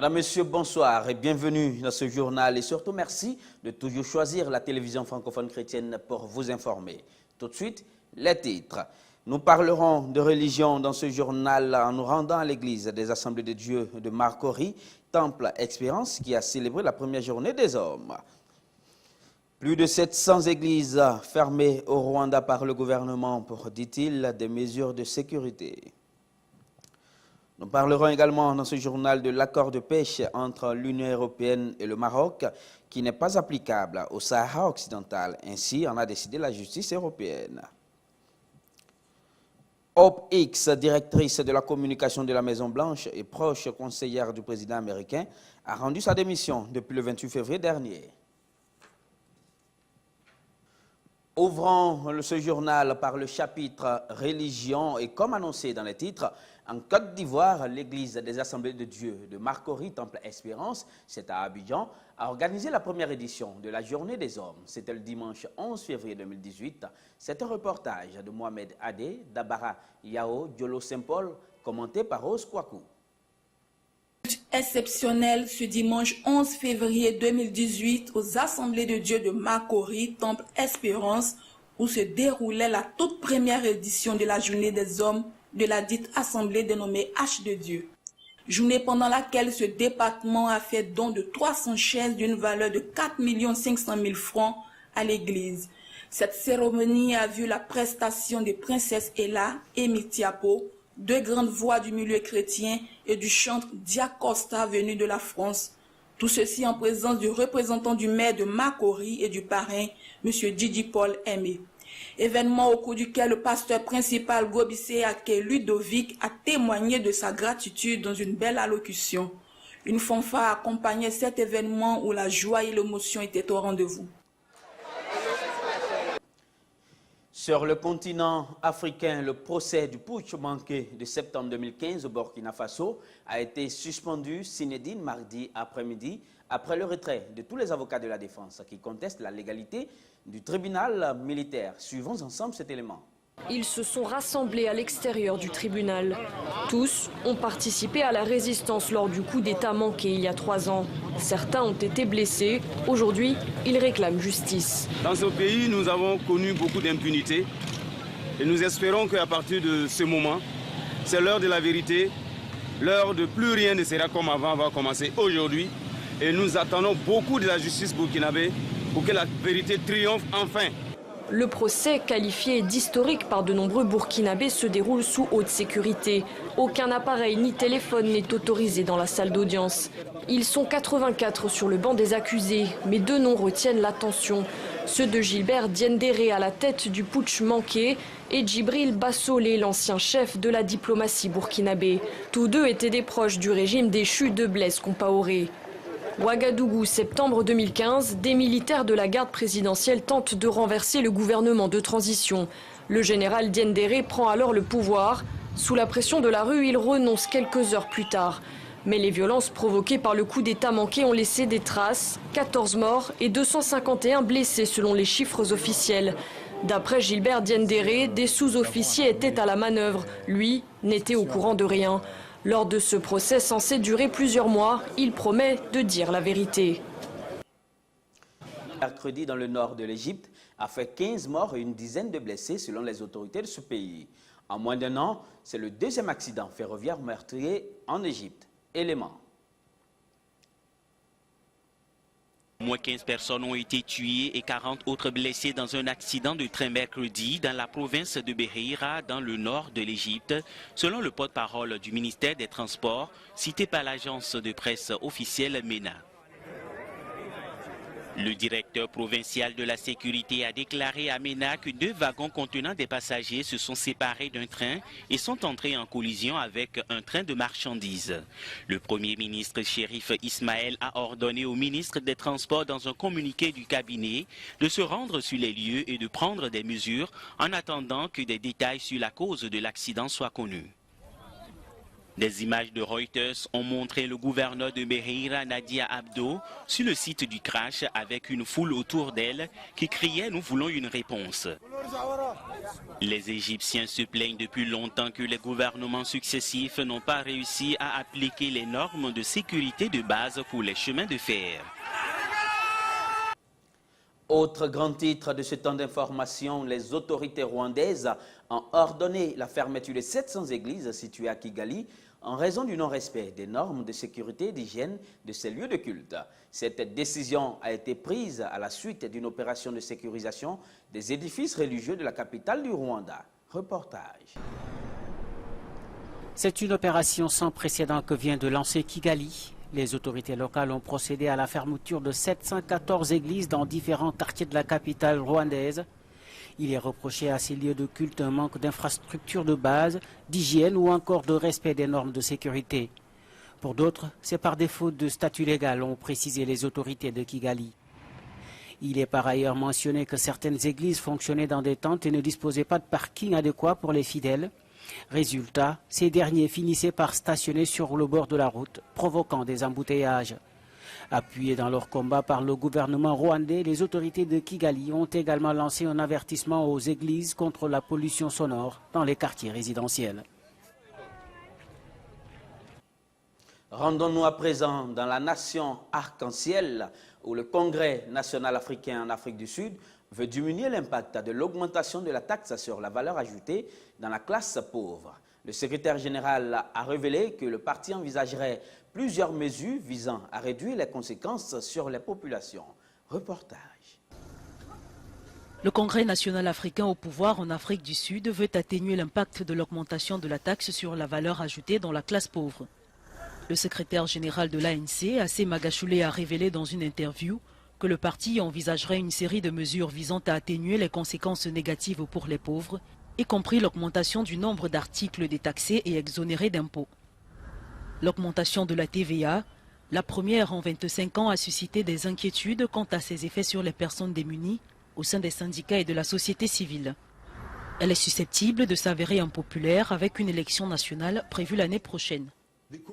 Madame, Monsieur, bonsoir et bienvenue dans ce journal et surtout merci de toujours choisir la télévision francophone chrétienne pour vous informer. Tout de suite, les titres. Nous parlerons de religion dans ce journal en nous rendant à l'église des Assemblées de Dieu de Marcory, Temple Expérience qui a célébré la première journée des hommes. Plus de 700 églises fermées au Rwanda par le gouvernement pour, dit-il, des mesures de sécurité. Nous parlerons également dans ce journal de l'accord de pêche entre l'Union européenne et le Maroc qui n'est pas applicable au Sahara occidental. Ainsi en a décidé la justice européenne. Hope Hicks, directrice de la communication de la Maison-Blanche et proche conseillère du président américain, a rendu sa démission depuis le 28 février dernier. Ouvrons ce journal par le chapitre religion et comme annoncé dans les titres, en Côte d'Ivoire, l'église des Assemblées de Dieu de Marcory, Temple Espérance, c'est à Abidjan, a organisé la première édition de la Journée des Hommes. C'était le dimanche 11 février 2018. C'est un reportage de Mohamed Adé, Dabara Yao, Diolo Saint-Paul, commenté par Rose Kouakou. Exceptionnel ce dimanche 11 février 2018 aux Assemblées de Dieu de Marcory, Temple Espérance, où se déroulait la toute première édition de la Journée des Hommes de la dite Assemblée dénommée H de Dieu. Journée pendant laquelle ce département a fait don de 300 chaises d'une valeur de 4 500 000 francs à l'église. Cette cérémonie a vu la prestation des princesses Ella et Mitiapo, deux grandes voix du milieu chrétien et du chantre Diacosta venu de la France. Tout ceci en présence du représentant du maire de Marcory et du parrain, M. Didi Paul Aimé. Événement au cours duquel le pasteur principal Gobissé Ake Ludovic a témoigné de sa gratitude dans une belle allocution. Une fanfare accompagnait cet événement où la joie et l'émotion étaient au rendez-vous. Sur le continent africain, le procès du putsch manqué de septembre 2015 au Burkina Faso a été suspendu sine die mardi après-midi après le retrait de tous les avocats de la défense qui contestent la légalité du tribunal militaire. Suivons ensemble cet élément. Ils se sont rassemblés à l'extérieur du tribunal. Tous ont participé à la résistance lors du coup d'État manqué il y a 3 ans. Certains ont été blessés. Aujourd'hui, ils réclament justice. Dans ce pays, nous avons connu beaucoup d'impunité. Et nous espérons qu'à partir de ce moment, c'est l'heure de la vérité. L'heure de plus rien ne sera comme avant va commencer aujourd'hui. Et nous attendons beaucoup de la justice burkinabé pour que la vérité triomphe enfin. Le procès, qualifié d'historique par de nombreux Burkinabés, se déroule sous haute sécurité. Aucun appareil ni téléphone n'est autorisé dans la salle d'audience. Ils sont 84 sur le banc des accusés, mais 2 noms retiennent l'attention. Ceux de Gilbert Diendéré à la tête du putsch manqué et Djibril Bassolé, l'ancien chef de la diplomatie burkinabé. Tous deux étaient des proches du régime déchu de Blaise Compaoré. Ouagadougou, septembre 2015, des militaires de la garde présidentielle tentent de renverser le gouvernement de transition. Le général Diendéré prend alors le pouvoir. Sous la pression de la rue, il renonce quelques heures plus tard. Mais les violences provoquées par le coup d'État manqué ont laissé des traces. 14 morts et 251 blessés selon les chiffres officiels. D'après Gilbert Diendéré, des sous-officiers étaient à la manœuvre. Lui n'était au courant de rien. Lors de ce procès censé durer plusieurs mois, il promet de dire la vérité. Mercredi, dans le nord de l'Égypte, a fait 15 morts et une dizaine de blessés selon les autorités de ce pays. En moins d'1 an, c'est le 2e accident ferroviaire meurtrier en Égypte. Élément. Au moins 15 personnes ont été tuées et 40 autres blessées dans un accident de train mercredi dans la province de Bereira, dans le nord de l'Égypte, selon le porte-parole du ministère des Transports, cité par l'agence de presse officielle MENA. Le directeur provincial de la sécurité a déclaré à MENA que 2 wagons contenant des passagers se sont séparés d'un train et sont entrés en collision avec un train de marchandises. Le Premier ministre Chérif Ismaël a ordonné au ministre des Transports dans un communiqué du cabinet de se rendre sur les lieux et de prendre des mesures en attendant que des détails sur la cause de l'accident soient connus. Des images de Reuters ont montré le gouverneur de Bereira, Nadia Abdo, sur le site du crash avec une foule autour d'elle qui criait « Nous voulons une réponse ». Les Égyptiens se plaignent depuis longtemps que les gouvernements successifs n'ont pas réussi à appliquer les normes de sécurité de base pour les chemins de fer. Autre grand titre de ce temps d'information, les autorités rwandaises ont ordonné la fermeture de 700 églises situées à Kigali en raison du non-respect des normes de sécurité et d'hygiène de ces lieux de culte. Cette décision a été prise à la suite d'une opération de sécurisation des édifices religieux de la capitale du Rwanda. Reportage. C'est une opération sans précédent que vient de lancer Kigali. Les autorités locales ont procédé à la fermeture de 714 églises dans différents quartiers de la capitale rwandaise. Il est reproché à ces lieux de culte un manque d'infrastructures de base, d'hygiène ou encore de respect des normes de sécurité. Pour d'autres, c'est par défaut de statut légal, ont précisé les autorités de Kigali. Il est par ailleurs mentionné que certaines églises fonctionnaient dans des tentes et ne disposaient pas de parking adéquat pour les fidèles. Résultat, ces derniers finissaient par stationner sur le bord de la route, provoquant des embouteillages. Appuyés dans leur combat par le gouvernement rwandais, les autorités de Kigali ont également lancé un avertissement aux églises contre la pollution sonore dans les quartiers résidentiels. Rendons-nous à présent dans la nation arc-en-ciel où le Congrès national africain en Afrique du Sud veut diminuer l'impact de l'augmentation de la taxe sur la valeur ajoutée dans la classe pauvre. Le secrétaire général a révélé que le parti envisagerait plusieurs mesures visant à réduire les conséquences sur les populations. Reportage. Le Congrès national africain au pouvoir en Afrique du Sud veut atténuer l'impact de l'augmentation de la taxe sur la valeur ajoutée dans la classe pauvre. Le secrétaire général de l'ANC, Assé Magashule, a révélé dans une interview que le parti envisagerait une série de mesures visant à atténuer les conséquences négatives pour les pauvres, y compris l'augmentation du nombre d'articles détaxés et exonérés d'impôts. L'augmentation de la TVA, la première en 25 ans, a suscité des inquiétudes quant à ses effets sur les personnes démunies au sein des syndicats et de la société civile. Elle est susceptible de s'avérer impopulaire avec une élection nationale prévue l'année prochaine.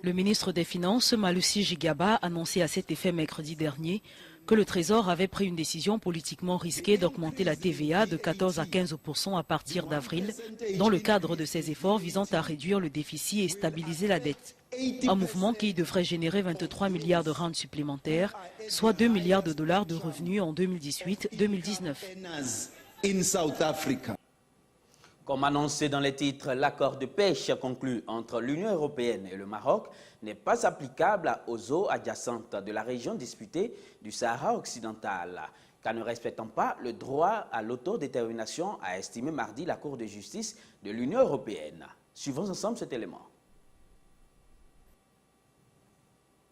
Le ministre des Finances, Malusi Gigaba, a annoncé à cet effet mercredi dernier que le Trésor avait pris une décision politiquement risquée d'augmenter la TVA de 14 à 15% à partir d'avril, dans le cadre de ses efforts visant à réduire le déficit et stabiliser la dette. Un mouvement qui devrait générer 23 milliards de rentes supplémentaires, soit 2 milliards de dollars de revenus en 2018-2019. Comme annoncé dans les titres, l'accord de pêche conclu entre l'Union européenne et le Maroc n'est pas applicable aux eaux adjacentes de la région disputée du Sahara occidental, car ne respectant pas le droit à l'autodétermination, a estimé mardi la Cour de justice de l'Union européenne. Suivons ensemble cet élément.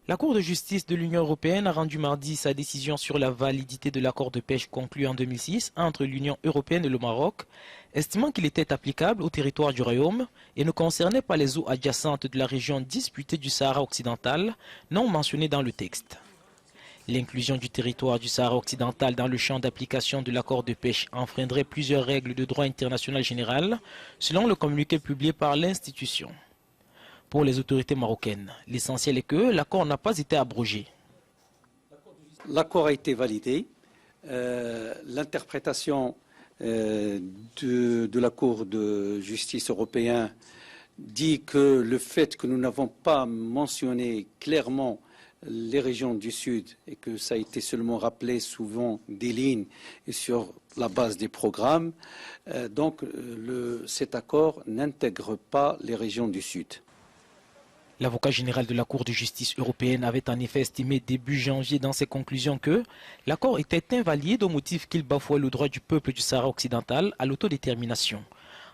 La Cour de justice de l'Union européenne a rendu mardi sa décision sur la validité de l'accord de pêche conclu en 2006 entre l'Union européenne et le Maroc, estimant qu'il était applicable au territoire du Royaume et ne concernait pas les eaux adjacentes de la région disputée du Sahara occidental, non mentionnées dans le texte. L'inclusion du territoire du Sahara occidental dans le champ d'application de l'accord de pêche enfreindrait plusieurs règles de droit international général, selon le communiqué publié par l'institution. Pour les autorités marocaines, l'essentiel est que l'accord n'a pas été abrogé. L'accord a été validé. L'interprétation de la Cour de justice européenne dit que le fait que nous n'avons pas mentionné clairement les régions du Sud et que ça a été seulement rappelé souvent des lignes et sur la base des programmes, donc cet accord n'intègre pas les régions du Sud. L'avocat général de la Cour de justice européenne avait en effet estimé début janvier dans ses conclusions que l'accord était invalide au motif qu'il bafouait le droit du peuple du Sahara occidental à l'autodétermination,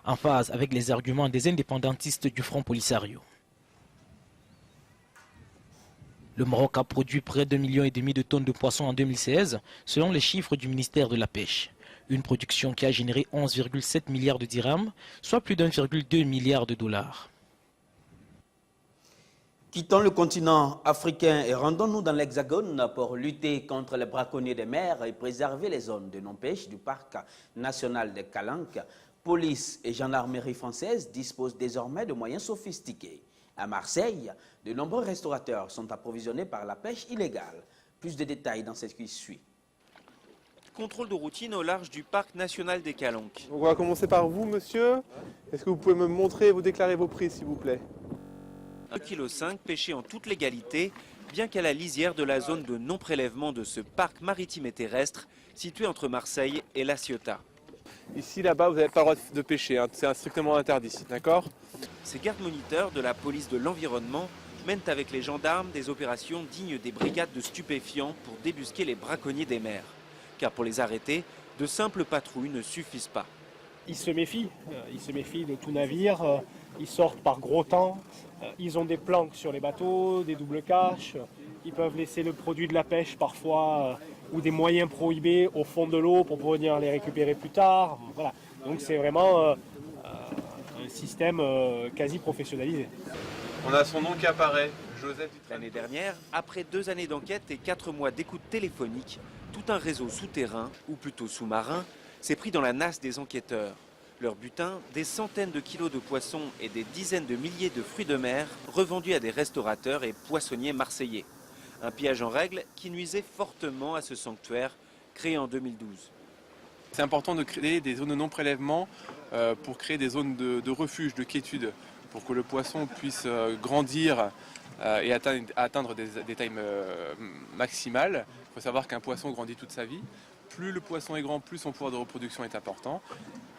en phase avec les arguments des indépendantistes du Front Polisario. Le Maroc a produit près de 1,5 million de tonnes de poissons en 2016, selon les chiffres du ministère de la Pêche. Une production qui a généré 11,7 milliards de dirhams, soit plus d'1,2 milliard de dollars. Quittons le continent africain et rendons-nous dans l'Hexagone pour lutter contre les braconniers des mers et préserver les zones de non-pêche du parc national de Calanque. Police et gendarmerie française disposent désormais de moyens sophistiqués. À Marseille, de nombreux restaurateurs sont approvisionnés par la pêche illégale. Plus de détails dans ce qui suit. contrôle de routine au large du parc national des Calanques. On va commencer par vous, monsieur. Est-ce que vous pouvez me montrer et vous déclarer vos prix, s'il vous plaît? 2,5 kg pêché en toute légalité, bien qu'à la lisière de la zone de non-prélèvement de ce parc maritime et terrestre situé entre Marseille et La Ciotat. Ici, là-bas, vous n'avez pas le droit de pêcher, hein. C'est strictement interdit, d'accord? Ces gardes-moniteurs de la police de l'environnement mènent avec les gendarmes des opérations dignes des brigades de stupéfiants pour débusquer les braconniers des mers. Car pour les arrêter, de simples patrouilles ne suffisent pas. Ils se méfient de tout navire, ils sortent par gros temps, ils ont des planques sur les bateaux, des doubles caches, ils peuvent laisser le produit de la pêche parfois ou des moyens prohibés au fond de l'eau pour venir les récupérer plus tard. Voilà. Donc c'est vraiment un système quasi professionnalisé. On a son nom qui apparaît, Joseph. L'année dernière, après 2 années d'enquête et 4 mois d'écoute téléphonique, tout un réseau souterrain, ou plutôt sous-marin, s'est pris dans la nasse des enquêteurs. Leur butin, des centaines de kilos de poissons et des dizaines de milliers de fruits de mer revendus à des restaurateurs et poissonniers marseillais. Un pillage en règle qui nuisait fortement à ce sanctuaire créé en 2012. C'est important de créer des zones de non-prélèvement pour créer des zones de refuge, de quiétude, pour que le poisson puisse grandir et atteindre des tailles maximales. Il faut savoir qu'un poisson grandit toute sa vie. Plus le poisson est grand, plus son pouvoir de reproduction est important.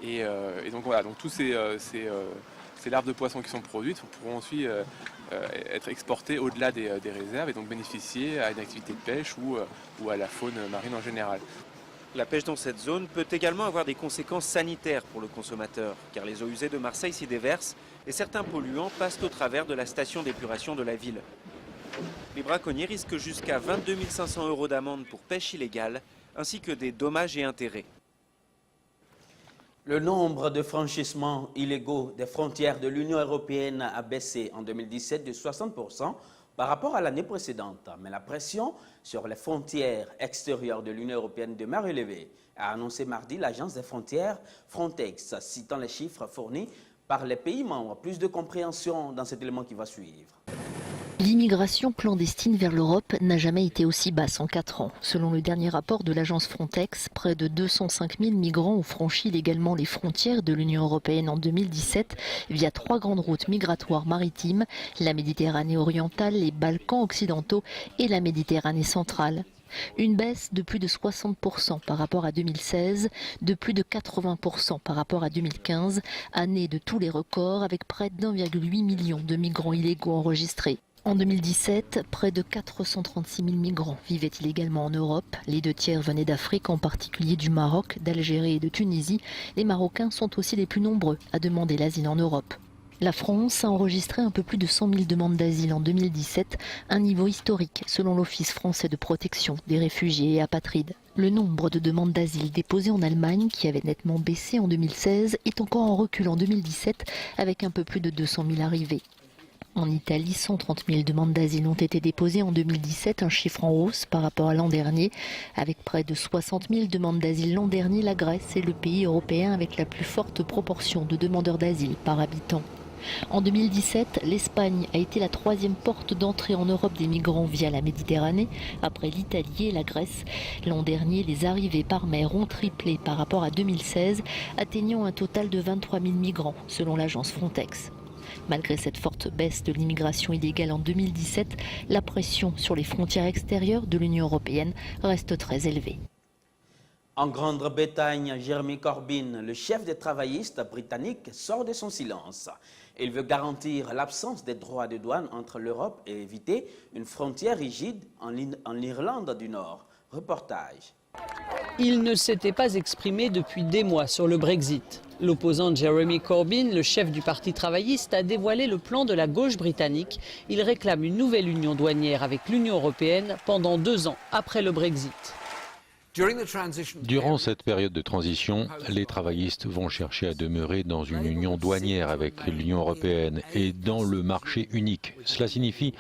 Et donc voilà, donc tous ces larves de poissons qui sont produites pourront ensuite être exportées au-delà des réserves et donc bénéficier à une activité de pêche ou à la faune marine en général. La pêche dans cette zone peut également avoir des conséquences sanitaires pour le consommateur, car les eaux usées de Marseille s'y déversent et certains polluants passent au travers de la station d'épuration de la ville. Les braconniers risquent jusqu'à 22 500 € d'amende pour pêche illégale, ainsi que des dommages et intérêts. Le nombre de franchissements illégaux des frontières de l'Union européenne a baissé en 2017 de 60% par rapport à l'année précédente. Mais la pression sur les frontières extérieures de l'Union européenne demeure élevée, a annoncé mardi l'agence des frontières Frontex, citant les chiffres fournis par les pays membres. Plus de compréhension dans cet élément qui va suivre. L'immigration clandestine vers l'Europe n'a jamais été aussi basse en 4 ans. Selon le dernier rapport de l'agence Frontex, près de 205 000 migrants ont franchi légalement les frontières de l'Union européenne en 2017 via 3 grandes routes migratoires maritimes, la Méditerranée orientale, les Balkans occidentaux et la Méditerranée centrale. Une baisse de plus de 60% par rapport à 2016, de plus de 80% par rapport à 2015, année de tous les records avec près d'1,8 million de migrants illégaux enregistrés. En 2017, près de 436 000 migrants vivaient illégalement en Europe. Les 2 tiers venaient d'Afrique, en particulier du Maroc, d'Algérie et de Tunisie. Les Marocains sont aussi les plus nombreux à demander l'asile en Europe. La France a enregistré un peu plus de 100 000 demandes d'asile en 2017, un niveau historique selon l'Office français de protection des réfugiés et apatrides. Le nombre de demandes d'asile déposées en Allemagne, qui avait nettement baissé en 2016, est encore en recul en 2017 avec un peu plus de 200 000 arrivées. En Italie, 130 000 demandes d'asile ont été déposées en 2017, un chiffre en hausse par rapport à l'an dernier. Avec près de 60 000 demandes d'asile l'an dernier, la Grèce est le pays européen avec la plus forte proportion de demandeurs d'asile par habitant. En 2017, l'Espagne a été la 3e porte d'entrée en Europe des migrants via la Méditerranée, après l'Italie et la Grèce. L'an dernier, les arrivées par mer ont triplé par rapport à 2016, atteignant un total de 23 000 migrants, selon l'agence Frontex. Malgré cette forte baisse de l'immigration illégale en 2017, la pression sur les frontières extérieures de l'Union européenne reste très élevée. En Grande-Bretagne, Jeremy Corbyn, le chef des travaillistes britanniques, sort de son silence. Il veut garantir l'absence des droits de douane entre l'Europe et éviter une frontière rigide en Irlande du Nord. Reportage. Il ne s'était pas exprimé depuis des mois sur le Brexit. L'opposant Jeremy Corbyn, le chef du Parti travailliste, a dévoilé le plan de la gauche britannique. Il réclame une nouvelle union douanière avec l'Union européenne pendant 2 ans après le Brexit. Durant cette période de transition, les travaillistes vont chercher à demeurer dans une union douanière avec l'Union européenne et dans le marché unique. Cela signifie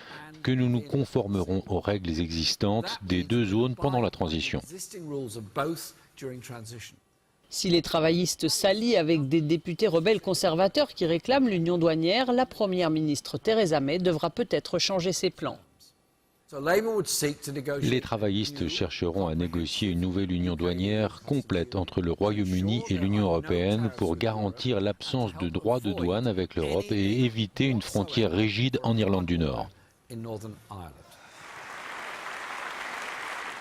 que nous nous conformerons aux règles existantes des 2 zones pendant la transition. Si les travaillistes s'allient avec des députés rebelles conservateurs qui réclament l'union douanière, la première ministre Theresa May devra peut-être changer ses plans. Les travaillistes chercheront à négocier une nouvelle union douanière complète entre le Royaume-Uni et l'Union européenne pour garantir l'absence de droits de douane avec l'Europe et éviter une frontière rigide en Irlande du Nord.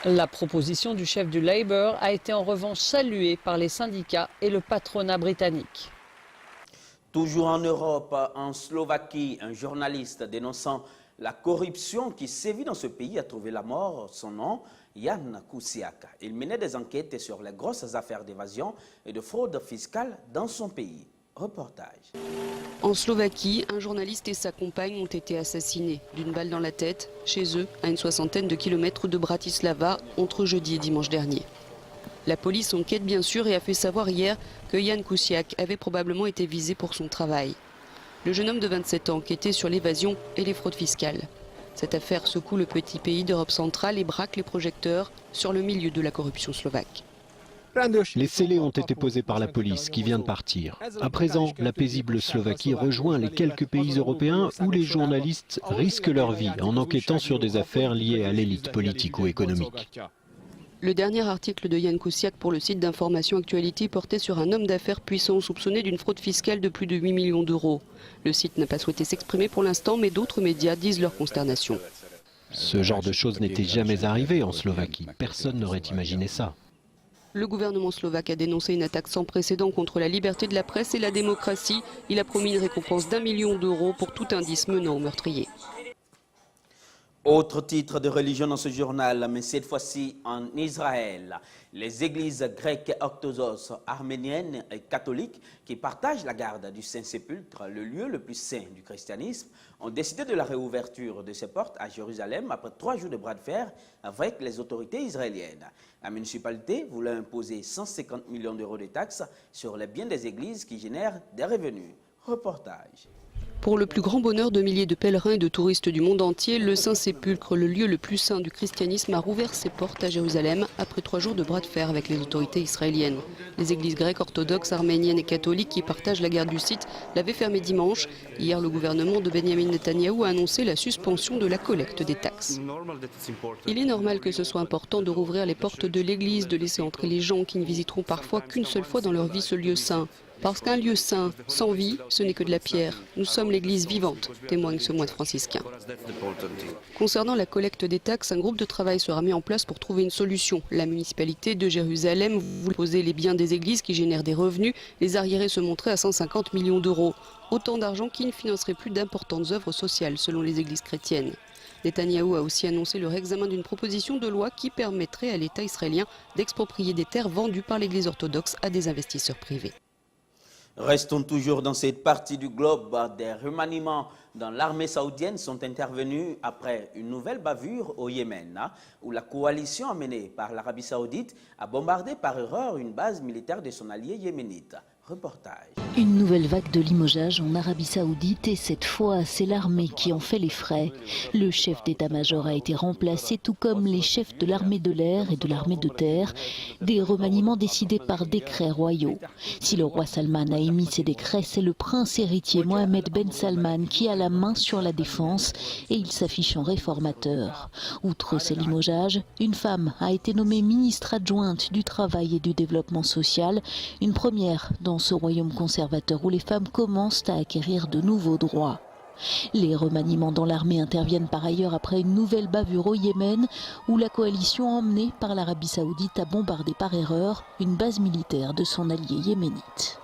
La proposition du chef du Labour a été en revanche saluée par les syndicats et le patronat britannique. Toujours en Europe, en Slovaquie, un journaliste dénonçant la corruption qui sévit dans ce pays a trouvé la mort. Son nom, Jan Kuciak. Il menait des enquêtes sur les grosses affaires d'évasion et de fraude fiscale dans son pays. Reportage. En Slovaquie, un journaliste et sa compagne ont été assassinés d'une balle dans la tête, chez eux, à une 60aine de kilomètres de Bratislava, entre jeudi et dimanche dernier. La police enquête bien sûr et a fait savoir hier que Jan Kuciak avait probablement été visé pour son travail. Le jeune homme de 27 ans enquêtait sur l'évasion et les fraudes fiscales. Cette affaire secoue le petit pays d'Europe centrale et braque les projecteurs sur le milieu de la corruption slovaque. Les scellés ont été posés par la police qui vient de partir. À présent, la paisible Slovaquie rejoint les quelques pays européens où les journalistes risquent leur vie en enquêtant sur des affaires liées à l'élite politico-économique. Le dernier article de Jan Kuciak pour le site d'information Actualité portait sur un homme d'affaires puissant soupçonné d'une fraude fiscale de plus de 8 millions d'euros. Le site n'a pas souhaité s'exprimer pour l'instant, mais d'autres médias disent leur consternation. Ce genre de choses n'était jamais arrivé en Slovaquie. Personne n'aurait imaginé ça. Le gouvernement slovaque a dénoncé une attaque sans précédent contre la liberté de la presse et la démocratie. Il a promis une récompense d'1 million d'euros pour tout indice menant au meurtrier. Autre titre de religion dans ce journal, mais cette fois-ci en Israël. Les églises grecques orthodoxes, arméniennes et catholiques qui partagent la garde du Saint-Sépulcre, le lieu le plus saint du christianisme, ont décidé de la réouverture de ses portes à Jérusalem après 3 jours de bras de fer avec les autorités israéliennes. La municipalité voulait imposer 150 millions d'euros de taxes sur les biens des églises qui génèrent des revenus. Reportage. Pour le plus grand bonheur de milliers de pèlerins et de touristes du monde entier, le Saint-Sépulcre, le lieu le plus saint du christianisme, a rouvert ses portes à Jérusalem après 3 jours de bras de fer avec les autorités israéliennes. Les églises grecques orthodoxes, arméniennes et catholiques qui partagent la garde du site l'avaient fermé dimanche. Hier, le gouvernement de Benjamin Netanyahou a annoncé la suspension de la collecte des taxes. Il est normal que ce soit important de rouvrir les portes de l'église, de laisser entrer les gens qui ne visiteront parfois qu'une seule fois dans leur vie ce lieu saint. Parce qu'un lieu saint, sans vie, ce n'est que de la pierre. Nous sommes l'église vivante, témoigne ce moine franciscain. Concernant la collecte des taxes, un groupe de travail sera mis en place pour trouver une solution. La municipalité de Jérusalem voulait poser les biens des églises qui génèrent des revenus. Les arriérés se montraient à 150 millions d'euros. Autant d'argent qui ne financerait plus d'importantes œuvres sociales, selon les églises chrétiennes. Netanyahou a aussi annoncé le réexamen d'une proposition de loi qui permettrait à l'État israélien d'exproprier des terres vendues par l'église orthodoxe à des investisseurs privés. Restons toujours dans cette partie du globe. Des remaniements dans l'armée saoudienne sont intervenus après une nouvelle bavure au Yémen, où la coalition menée par l'Arabie saoudite a bombardé par erreur une base militaire de son allié yéménite. Reportage. Une nouvelle vague de limogeage en Arabie Saoudite et cette fois, c'est l'armée qui en fait les frais. Le chef d'état-major a été remplacé tout comme les chefs de l'armée de l'air et de l'armée de terre. Des remaniements décidés par décrets royaux. Si le roi Salman a émis ces décrets, c'est le prince héritier Mohammed Ben Salman qui a la main sur la défense et il s'affiche en réformateur. Outre ces limogeages, une femme a été nommée ministre adjointe du Travail et du Développement social, une première dans ce royaume conservateur où les femmes commencent à acquérir de nouveaux droits. Les remaniements dans l'armée interviennent par ailleurs après une nouvelle bavure au Yémen où la coalition emmenée par l'Arabie saoudite a bombardé par erreur une base militaire de son allié yéménite.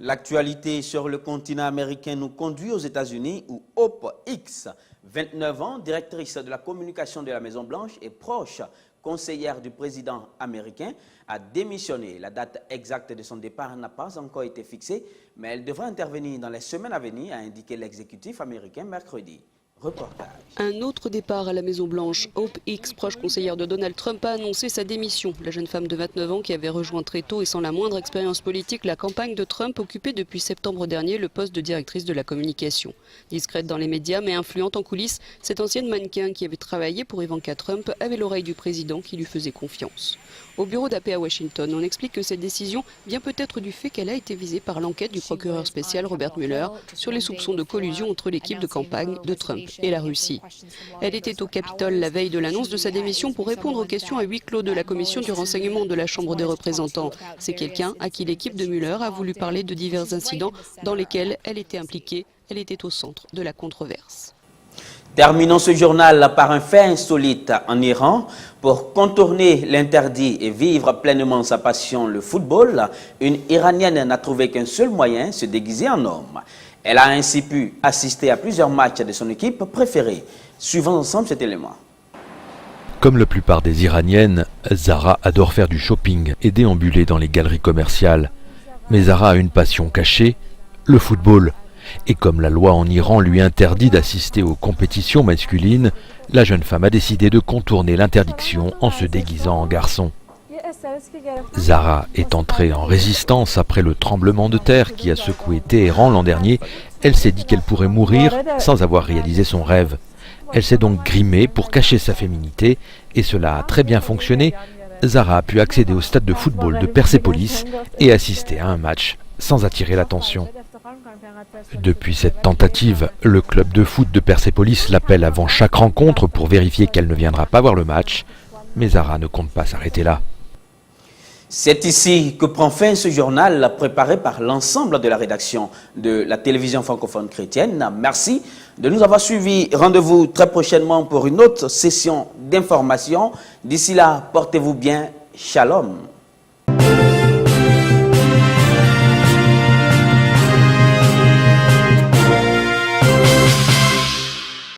L'actualité sur le continent américain nous conduit aux États-Unis où Hope Hicks, 29 ans, directrice de la communication de la Maison-Blanche et proche conseillère du président américain, a démissionné. La date exacte de son départ n'a pas encore été fixée, mais elle devrait intervenir dans les semaines à venir, a indiqué l'exécutif américain mercredi. Reportage. Un autre départ à la Maison-Blanche. Hope Hicks, proche conseillère de Donald Trump, a annoncé sa démission. La jeune femme de 29 ans qui avait rejoint très tôt et sans la moindre expérience politique la campagne de Trump occupait depuis septembre dernier le poste de directrice de la communication. Discrète dans les médias mais influente en coulisses, cette ancienne mannequin qui avait travaillé pour Ivanka Trump avait l'oreille du président qui lui faisait confiance. Au bureau d'AP à Washington, on explique que cette décision vient peut-être du fait qu'elle a été visée par l'enquête du procureur spécial Robert Mueller sur les soupçons de collusion entre l'équipe de campagne de Trump et la Russie. Elle était au Capitole la veille de l'annonce de sa démission pour répondre aux questions à huis clos de la commission du renseignement de la Chambre des représentants. C'est quelqu'un à qui l'équipe de Mueller a voulu parler de divers incidents dans lesquels elle était impliquée. Elle était au centre de la controverse. Terminons ce journal par un fait insolite en Iran. Pour contourner l'interdit et vivre pleinement sa passion, le football, une Iranienne n'a trouvé qu'un seul moyen, se déguiser en homme. Elle a ainsi pu assister à plusieurs matchs de son équipe préférée. Suivons ensemble cet élément. Comme la plupart des Iraniennes, Zahra adore faire du shopping et déambuler dans les galeries commerciales. Mais Zahra a une passion cachée, le football. Et comme la loi en Iran lui interdit d'assister aux compétitions masculines, la jeune femme a décidé de contourner l'interdiction en se déguisant en garçon. Zahra est entrée en résistance après le tremblement de terre qui a secoué Téhéran l'an dernier. Elle s'est dit qu'elle pourrait mourir sans avoir réalisé son rêve. Elle s'est donc grimée pour cacher sa féminité et cela a très bien fonctionné. Zahra a pu accéder au stade de football de Persépolis et assister à un match sans attirer l'attention. Depuis cette tentative, le club de foot de Persépolis l'appelle avant chaque rencontre pour vérifier qu'elle ne viendra pas voir le match. Mais Zahra ne compte pas s'arrêter là. C'est ici que prend fin ce journal préparé par l'ensemble de la rédaction de la télévision francophone chrétienne. Merci de nous avoir suivis. Rendez-vous très prochainement pour une autre session d'information. D'ici là, portez-vous bien. Shalom.